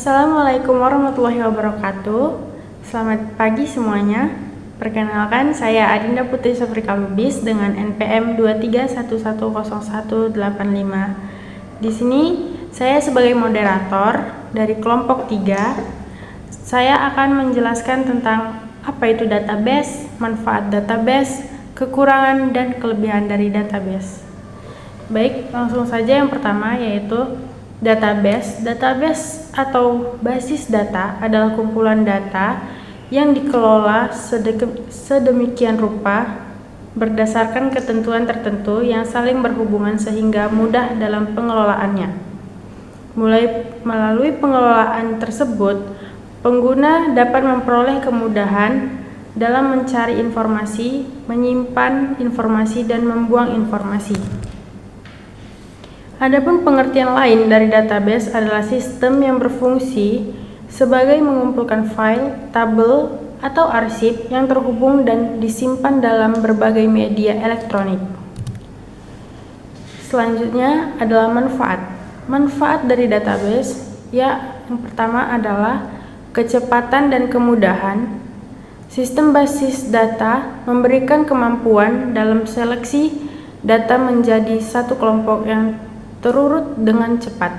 Assalamualaikum warahmatullahi wabarakatuh. Selamat pagi semuanya. Perkenalkan, saya Adinda Putri Safrika Lubis dengan NPM 23110185. Di sini saya sebagai moderator dari kelompok 3. Saya akan menjelaskan tentang apa itu database, manfaat database, kekurangan dan kelebihan dari database. Baik, langsung saja yang pertama yaitu database. Database atau basis data adalah kumpulan data yang dikelola sedemikian rupa berdasarkan ketentuan tertentu yang saling berhubungan sehingga mudah dalam pengelolaannya. Melalui pengelolaan tersebut, pengguna dapat memperoleh kemudahan dalam mencari informasi, menyimpan informasi, dan membuang informasi. Adapun pengertian lain dari database adalah sistem yang berfungsi sebagai mengumpulkan file, tabel, atau arsip yang terhubung dan disimpan dalam berbagai media elektronik. Selanjutnya adalah manfaat. Manfaat dari database, yang pertama adalah kecepatan dan kemudahan. Sistem basis data memberikan kemampuan dalam seleksi data menjadi satu kelompok yang terurut dengan cepat.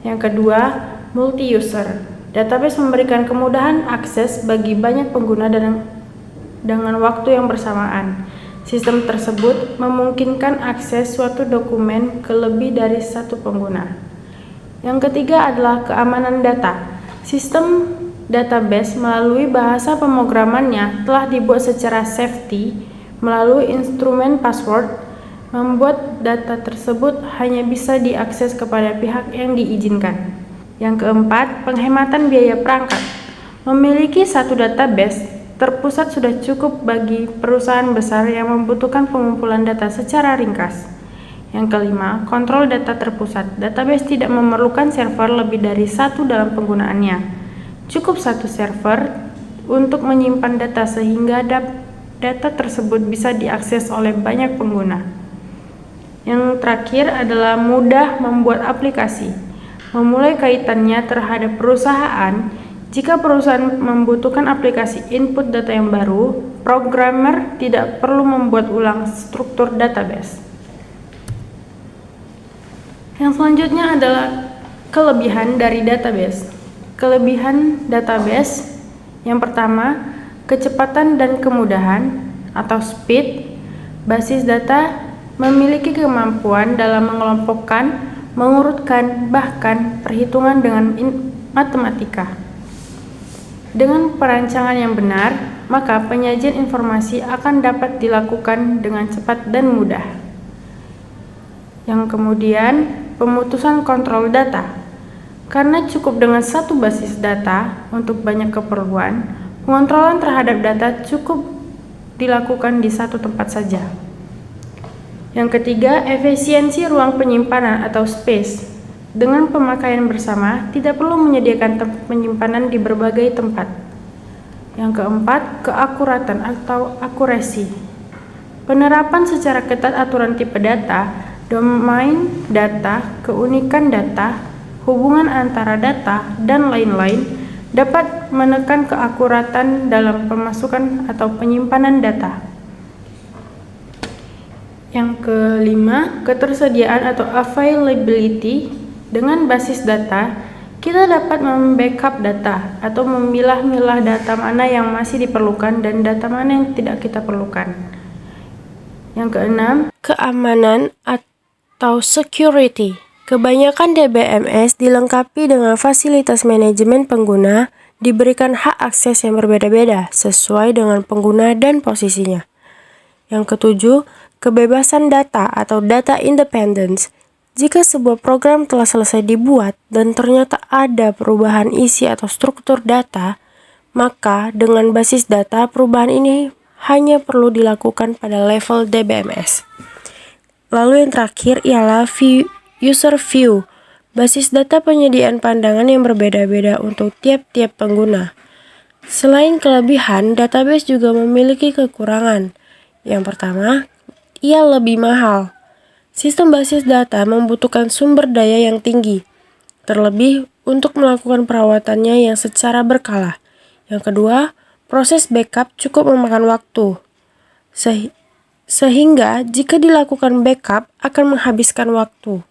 Yang kedua, multi-user. Database memberikan kemudahan akses bagi banyak pengguna dengan waktu yang bersamaan. Sistem tersebut memungkinkan akses suatu dokumen ke lebih dari satu pengguna. Yang ketiga adalah keamanan data. Sistem database melalui bahasa pemrogramannya telah dibuat secara safety melalui instrumen password, membuat data tersebut hanya bisa diakses kepada pihak yang diizinkan. Yang keempat, penghematan biaya perangkat. Memiliki satu database terpusat sudah cukup bagi perusahaan besar yang membutuhkan pengumpulan data secara ringkas. Yang kelima, kontrol data terpusat. Database tidak memerlukan server lebih dari satu dalam penggunaannya. Cukup satu server untuk menyimpan data sehingga data tersebut bisa diakses oleh banyak pengguna. Yang terakhir adalah mudah membuat aplikasi. Memulai kaitannya terhadap perusahaan. Jika perusahaan membutuhkan aplikasi input data yang baru, programmer tidak perlu membuat ulang struktur database. Yang selanjutnya adalah kelebihan dari database. Kelebihan database yang pertama, kecepatan dan kemudahan atau speed. Basis data memiliki kemampuan dalam mengelompokkan, mengurutkan, bahkan perhitungan dengan matematika. Dengan perancangan yang benar, maka penyajian informasi akan dapat dilakukan dengan cepat dan mudah. Yang kemudian, pemutusan kontrol data. Karena cukup dengan satu basis data untuk banyak keperluan, pengontrolan terhadap data cukup dilakukan di satu tempat saja. Yang ketiga, efisiensi ruang penyimpanan atau space. Dengan pemakaian bersama, tidak perlu menyediakan tempat penyimpanan di berbagai tempat. Yang keempat, keakuratan atau akurasi. Penerapan secara ketat aturan tipe data, domain data, keunikan data, hubungan antara data, dan lain-lain dapat menekan keakuratan dalam pemasukan atau penyimpanan data. Yang kelima, ketersediaan atau availability. Dengan basis data, kita dapat membackup data atau memilah-milah data mana yang masih diperlukan dan data mana yang tidak kita perlukan. Yang keenam, keamanan atau security. Kebanyakan DBMS dilengkapi dengan fasilitas manajemen pengguna, diberikan hak akses yang berbeda-beda sesuai dengan pengguna dan posisinya. Yang ketujuh, kebebasan data atau data independence. Jika sebuah program telah selesai dibuat dan ternyata ada perubahan isi atau struktur data, maka dengan basis data perubahan ini hanya perlu dilakukan pada level DBMS. Lalu yang terakhir ialah user view. Basis data penyediaan pandangan yang berbeda-beda untuk tiap-tiap pengguna. Selain kelebihan, database juga memiliki kekurangan. Yang pertama, ia lebih mahal. Sistem basis data membutuhkan sumber daya yang tinggi. Terlebih untuk melakukan perawatannya yang secara berkala. Yang kedua, proses backup cukup memakan waktu. Sehingga jika dilakukan backup akan menghabiskan waktu.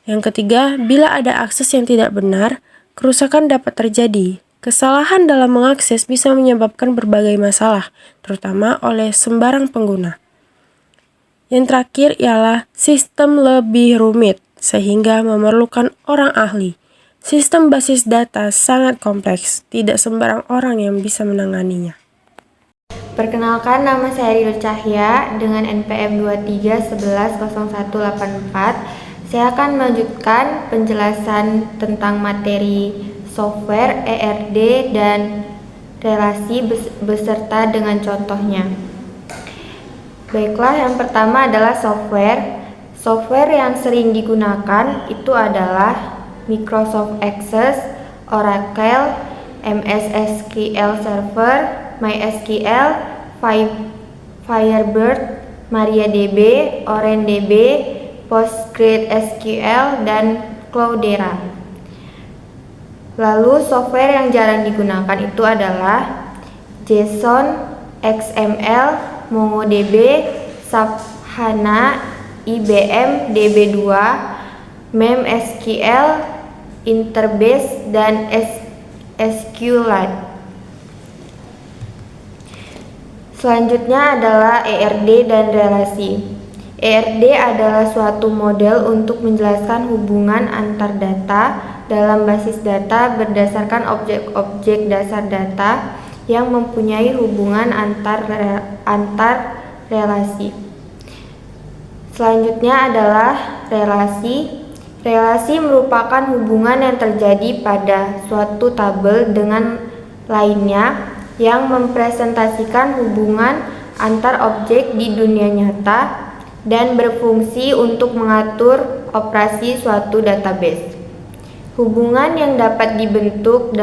Yang ketiga, bila ada akses yang tidak benar, kerusakan dapat terjadi. Kesalahan dalam mengakses bisa menyebabkan berbagai masalah, terutama oleh sembarang pengguna. Yang terakhir ialah sistem lebih rumit, sehingga memerlukan orang ahli. Sistem basis data sangat kompleks, tidak sembarang orang yang bisa menanganinya. Perkenalkan, nama saya Ridho Cahya dengan NPM 23110184. Saya akan melanjutkan penjelasan tentang materi software, ERD, dan relasi beserta dengan contohnya. Baiklah, yang pertama adalah software. Software yang sering digunakan itu adalah Microsoft Access, Oracle, MS SQL Server, MySQL, Firebird, MariaDB, OrangeDB, PostgreSQL, dan Cloudera. Lalu software yang jarang digunakan itu adalah JSON, XML, MongoDB, SAP HANA, IBM DB2, MemSQL, Interbase, dan SQLite. Selanjutnya adalah ERD dan relasi. ERD adalah suatu model untuk menjelaskan hubungan antar data dalam basis data berdasarkan objek-objek dasar data yang mempunyai hubungan antar relasi. Selanjutnya adalah relasi. Relasi merupakan hubungan yang terjadi pada suatu tabel dengan lainnya yang mempresentasikan hubungan antar objek di dunia nyata dan berfungsi untuk mengatur operasi suatu database. Hubungan yang dapat dibentuk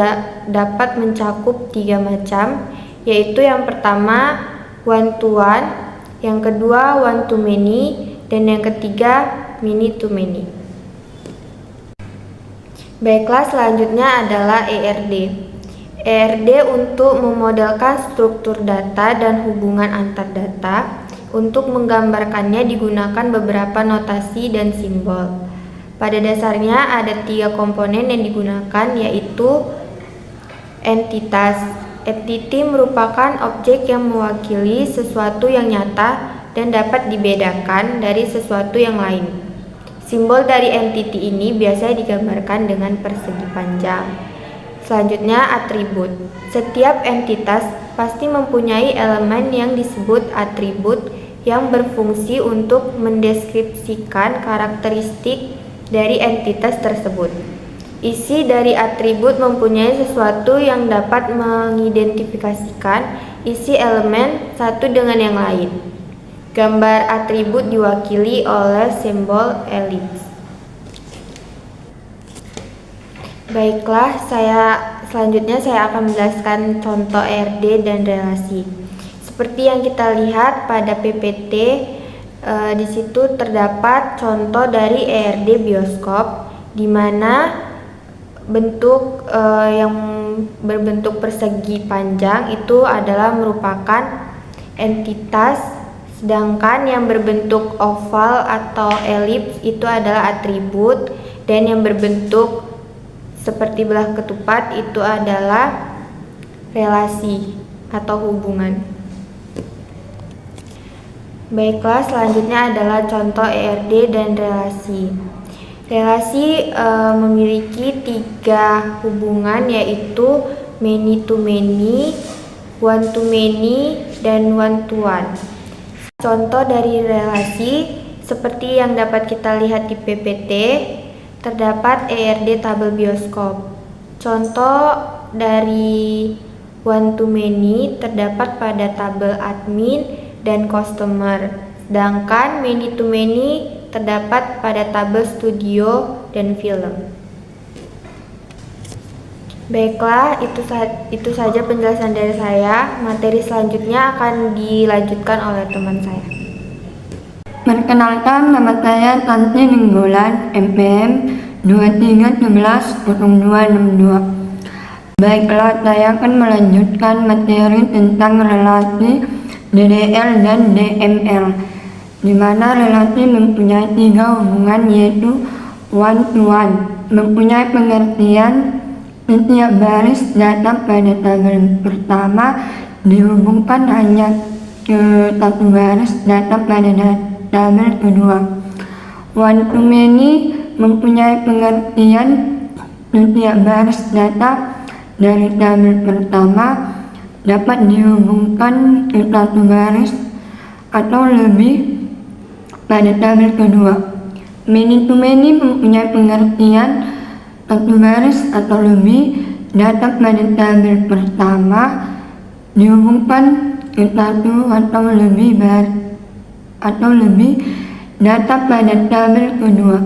dapat mencakup 3 macam, yaitu yang pertama one-to-one, yang kedua one-to-many, dan yang ketiga many-to-many. Baiklah, selanjutnya adalah ERD. ERD untuk memodelkan struktur data dan hubungan antar data. Untuk menggambarkannya digunakan beberapa notasi dan simbol. Pada dasarnya ada 3 komponen yang digunakan, yaitu entitas. Entity merupakan objek yang mewakili sesuatu yang nyata dan dapat dibedakan dari sesuatu yang lain. Simbol dari entity ini biasanya digambarkan dengan persegi panjang. Selanjutnya, atribut. Setiap entitas pasti mempunyai elemen yang disebut atribut yang berfungsi untuk mendeskripsikan karakteristik dari entitas tersebut. Isi dari atribut mempunyai sesuatu yang dapat mengidentifikasikan isi elemen satu dengan yang lain. Gambar atribut diwakili oleh simbol elips. Baiklah, selanjutnya saya akan menjelaskan contoh ERD dan relasi. Seperti yang kita lihat pada PPT, di situ terdapat contoh dari ERD bioskop, di mana bentuk yang berbentuk persegi panjang itu adalah merupakan entitas, sedangkan yang berbentuk oval atau elips itu adalah atribut, dan yang berbentuk seperti belah ketupat itu adalah relasi atau hubungan. Baiklah, selanjutnya adalah contoh ERD dan relasi. Relasi memiliki 3 hubungan, yaitu many to many, one to many, dan one to one. Contoh dari relasi seperti yang dapat kita lihat di PPT, terdapat ERD tabel bioskop. Contoh dari one to many terdapat pada tabel admin dan customer, sedangkan many to many terdapat pada tabel studio dan film. Baiklah, itu saja penjelasan dari saya. Materi selanjutnya akan dilanjutkan oleh teman saya. Perkenalkan, nama saya Tanti Ninggolan, MPM 2311-0262. Baiklah, saya akan melanjutkan materi tentang relasi DDL dan DML, di mana relasi mempunyai 3 hubungan, yaitu one to one, mempunyai pengertian setiap baris data pada tabel pertama dihubungkan hanya ke satu baris data pada tabel kedua. One to many mempunyai pengertian setiap baris data dari tabel pertama dapat dihubungkan ke satu baris atau lebih pada tabel kedua. Many to many mempunyai pengertian satu baris atau lebih data pada tabel pertama dihubungkan ke satu atau lebih data pada tabel kedua.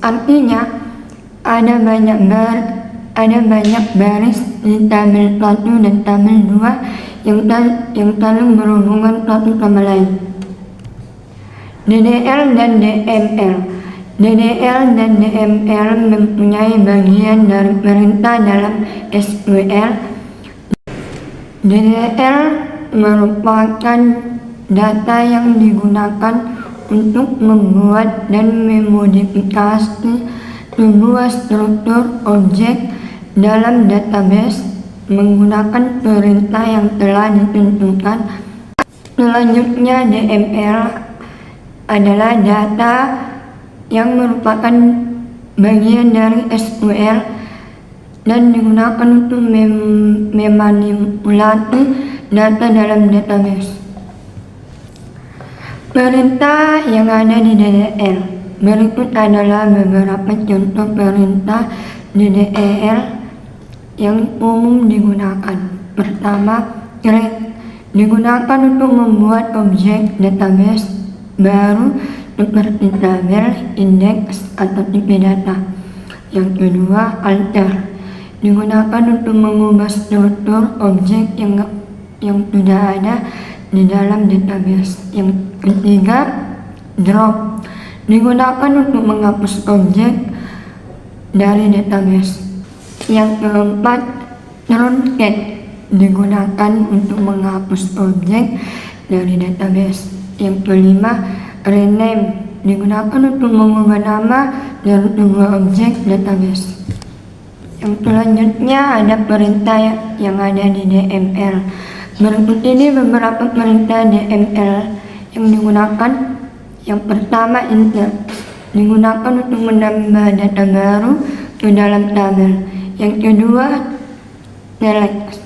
Artinya ada banyak baris di tabel 1 dan tabel 2 yang saling berhubungan satu sama lain. DDL dan DML. DDL dan DML mempunyai bagian dari perintah dalam SQL. DDL merupakan data yang digunakan untuk membuat dan memodifikasi sebuah struktur objek dalam database menggunakan perintah yang telah ditentukan. Selanjutnya, DML adalah data yang merupakan bagian dari SQL dan digunakan untuk memanipulasi data dalam database. Perintah yang ada di DDL. Berikut adalah beberapa contoh perintah DDL yang umum digunakan. Pertama, create digunakan untuk membuat objek database baru seperti tabel, indeks, atau tipe data. Yang kedua, alter digunakan untuk mengubah struktur objek yang sudah ada di dalam database. Yang ketiga, drop digunakan untuk menghapus objek dari database. Yang keempat, truncate digunakan untuk menghapus objek dari database. Yang kelima, rename digunakan untuk mengubah nama dari sebuah objek database. Yang selanjutnya ada perintah yang ada di DML. Berikut ini beberapa perintah DML yang digunakan. Yang pertama, insert digunakan untuk menambah data baru ke dalam tabel. Yang kedua, select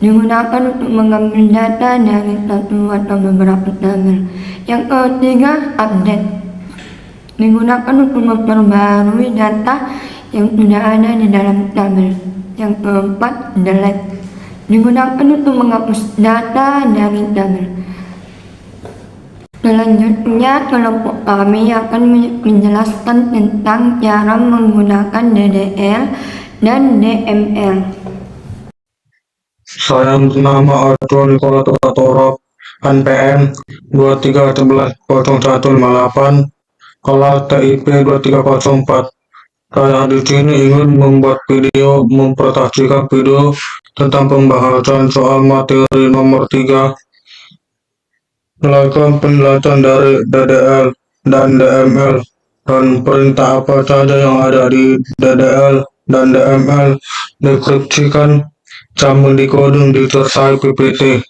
digunakan untuk mengambil data dari satu atau beberapa tabel. Yang ketiga, update digunakan untuk memperbarui data yang sudah ada di dalam tabel. Yang keempat, delete digunakan untuk menghapus data dari tabel. Selanjutnya, kelompok kami akan menjelaskan tentang cara menggunakan DDL dan DML. Saya bernama Arthur Nicola Toro, NPM 23110158, kelas TIP 2304. Saya di sini ingin membuat video mempresentasikan video tentang pembahasan soal materi nomor 3, melakukan penjelasan dari DDL dan DML dan perintah apa saja yang ada di DDL dan DML, deskripsikan cara decoding disertai PPT.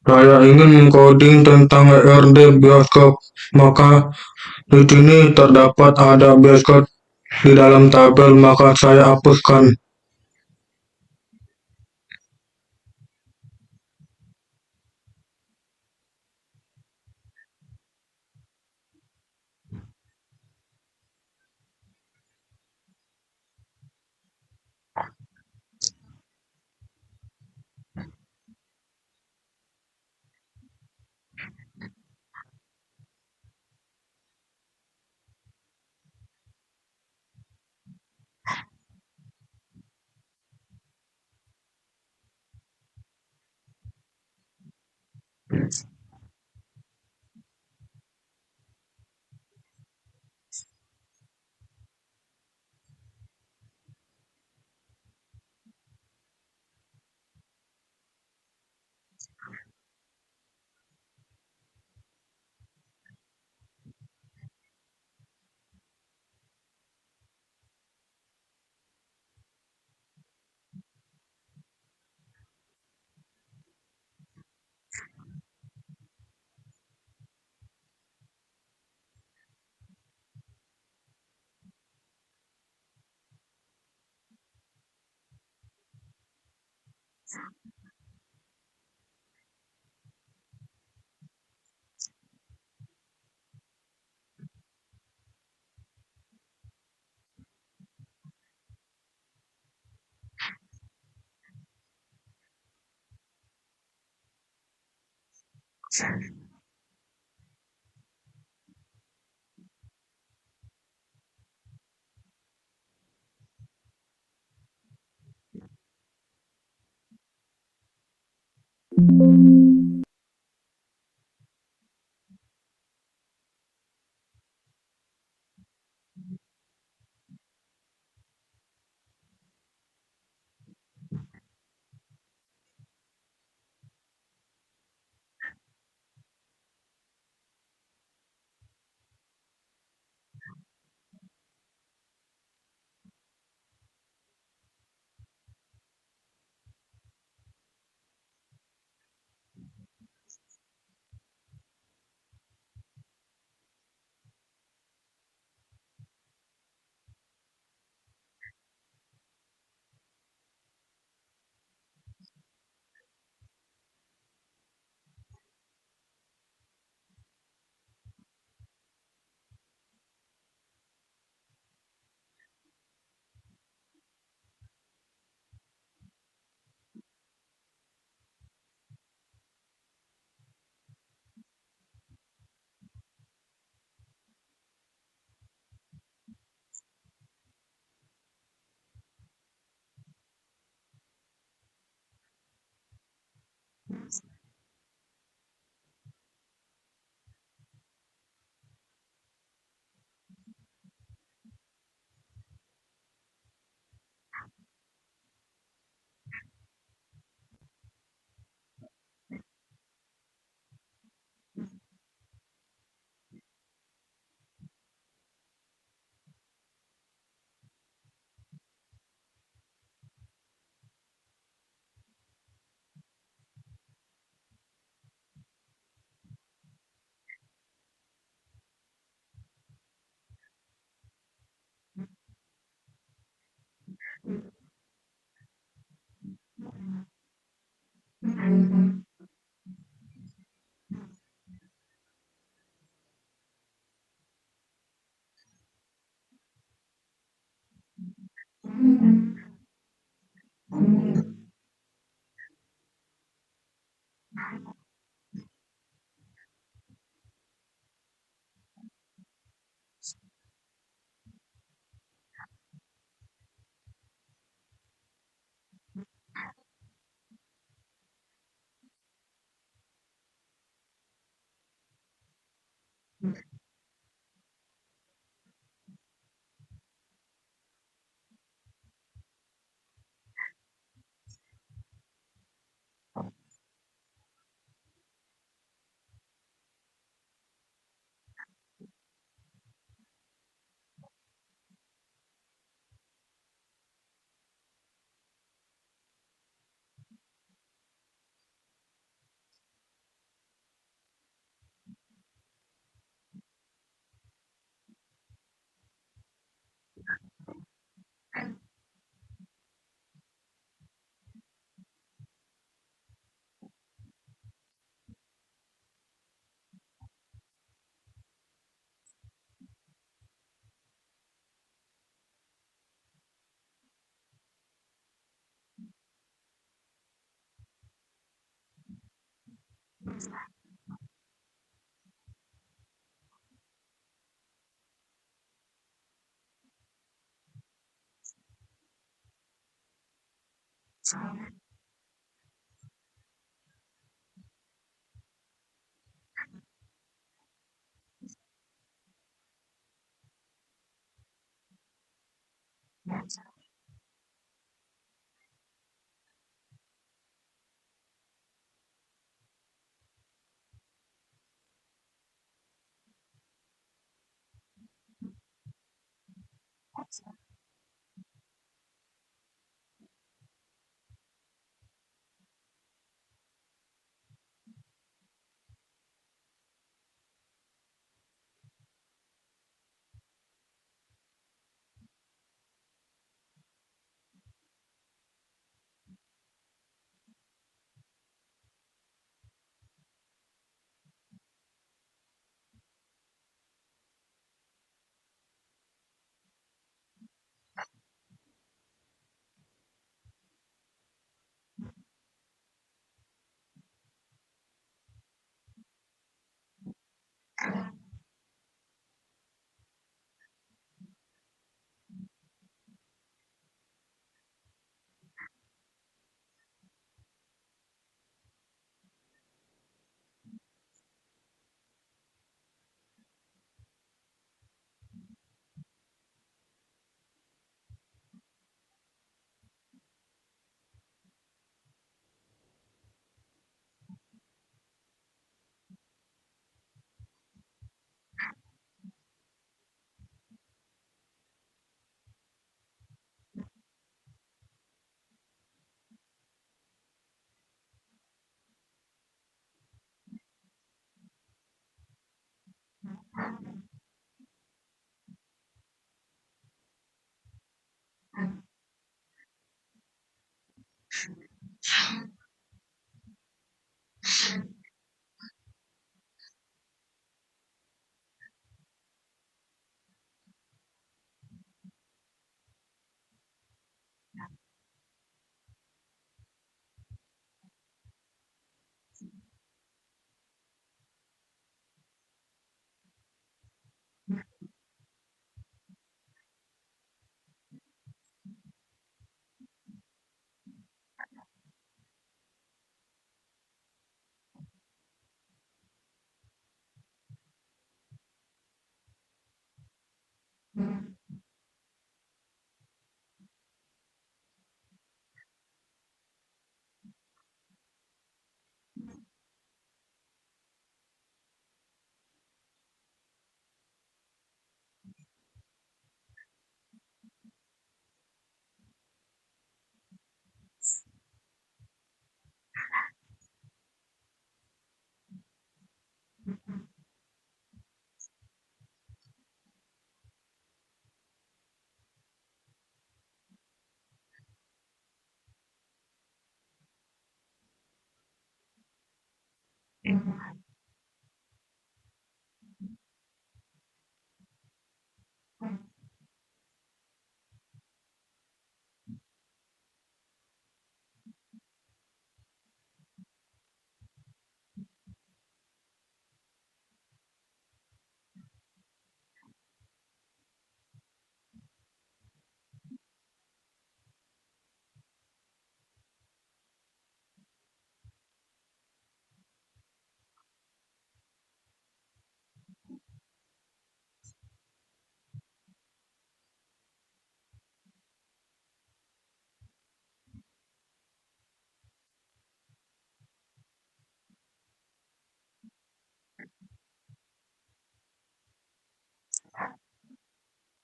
Saya ingin mengcoding tentang ERD bioskop, maka di sini terdapat ada bioskop di dalam tabel, maka saya hapuskan.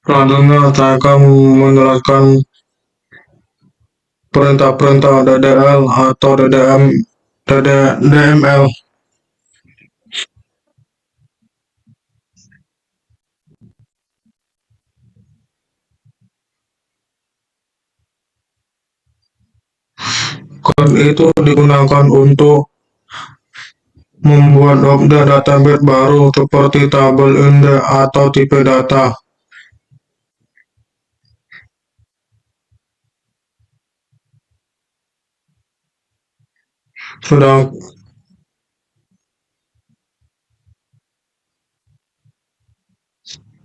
Selanjutnya saya akan menjelaskan perintah-perintah DDL atau DML. Kode itu digunakan untuk membuat objek database baru seperti tabel indeks atau tipe data. Sedang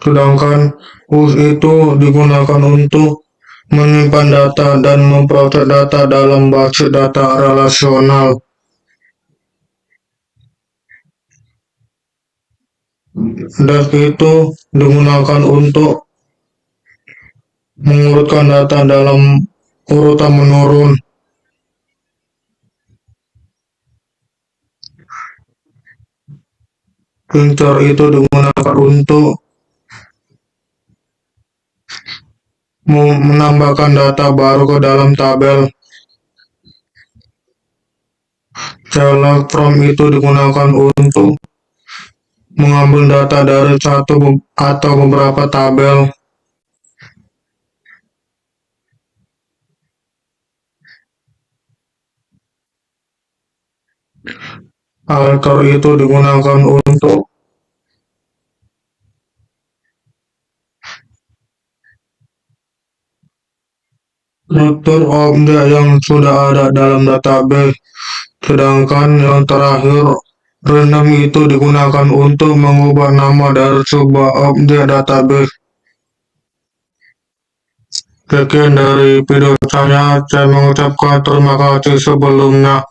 sedangkan us itu digunakan untuk menyimpan data dan memproses data dalam basis data relasional. Dash itu digunakan untuk mengurutkan data dalam urutan menurun. Pincer itu digunakan untuk menambahkan data baru ke dalam tabel. Select from itu digunakan untuk mengambil data dari satu atau beberapa tabel. Alter itu digunakan untuk struktur objek yang sudah ada dalam database. Sedangkan yang terakhir, random itu digunakan untuk mengubah nama dari sebuah objek database. Sekian dari video saya mengucapkan terima kasih sebelumnya.